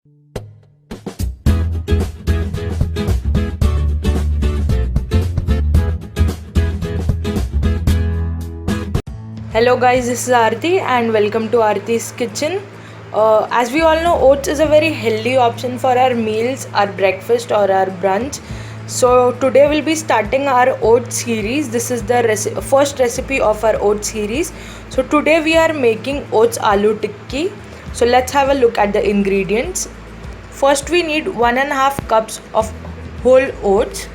Hello guys, this is Aarti and welcome to Aarti's Kitchen. As we all know, oats is a very healthy option for our meals, our breakfast or our brunch. So today we'll be starting our oats series. This is the first recipe of our oats series. So today we are making oats aloo tikki. So let's have a look at the ingredients. First we need 1.5 cups of whole oats,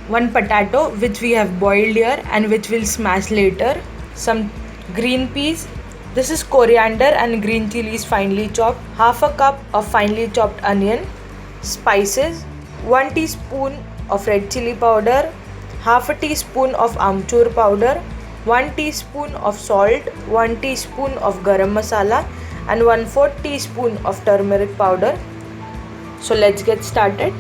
1 potato which we have boiled here and which we'll smash later, some green peas, this is coriander and green chilies finely chopped, half a cup of finely chopped onion, spices, 1 teaspoon of red chili powder, half a teaspoon of amchur powder, 1 teaspoon of salt, 1 teaspoon of garam masala and 1/4 teaspoon of turmeric powder. So let's get started.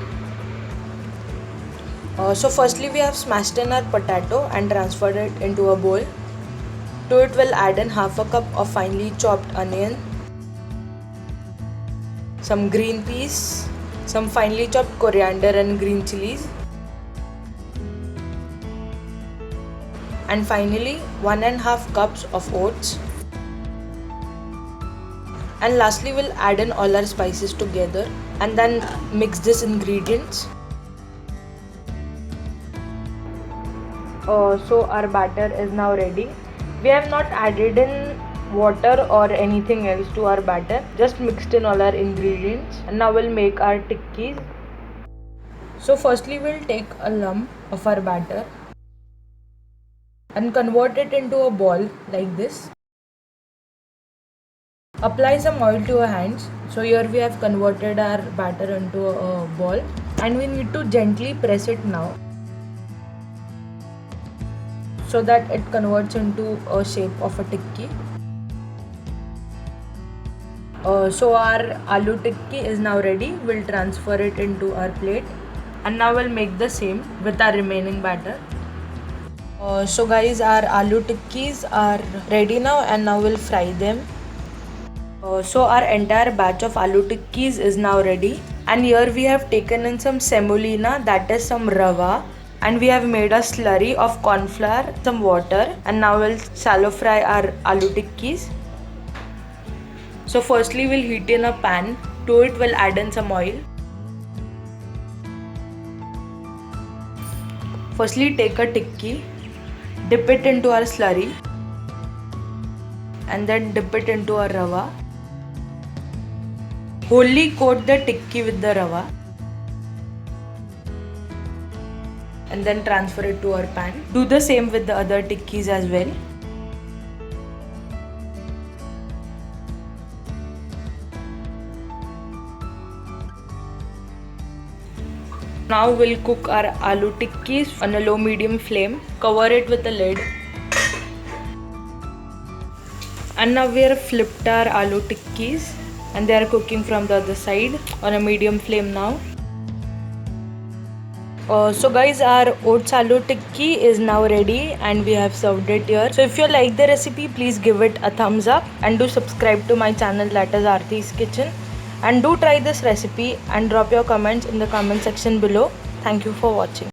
So firstly we have smashed in our potato and transferred it into a bowl. To it we'll add in half a cup of finely chopped onion, some green peas, some finely chopped coriander and green chilies, and finally 1.5 cups of oats. And lastly we'll add in all our spices together and then mix these ingredients. So our batter is now ready. We have not added in water or anything else to our batter, just mixed in all our ingredients, and now we'll make our tikkis. So firstly we'll take a lump of our batter and convert it into a ball like this. Apply some oil to your hands. So here we have converted our batter into a ball and we need to gently press it now, so that it converts into a shape of a tikki. So our aloo tikki is now ready. We'll transfer it into our plate and now we'll make the same with our remaining batter. So guys, our aloo tikkis are ready now and now we'll fry them. So our entire batch of aloo tikkis is now ready, and here we have taken in some semolina, that is some rava, and we have made a slurry of corn flour, some water, and now we'll shallow fry our aloo tikkis. So firstly we'll heat in a pan. To it we'll add in some oil. Firstly take a tikki, dip it into our slurry and then dip it into our rava. Wholly coat the tikki with the rava and then transfer it to our pan. Do the same with the other tikkis as well. Now we'll cook our aloo tikkis on a low medium flame. Cover it with a lid. And now we have flipped our aloo tikkis and they are cooking from the other side on a medium flame now. So guys, our oats aloo tikki is now ready and we have served it here. So if you like the recipe, please give it a thumbs up and do subscribe to my channel, that is Aarti's Kitchen. And do try this recipe and drop your comments in the comment section below. Thank you for watching.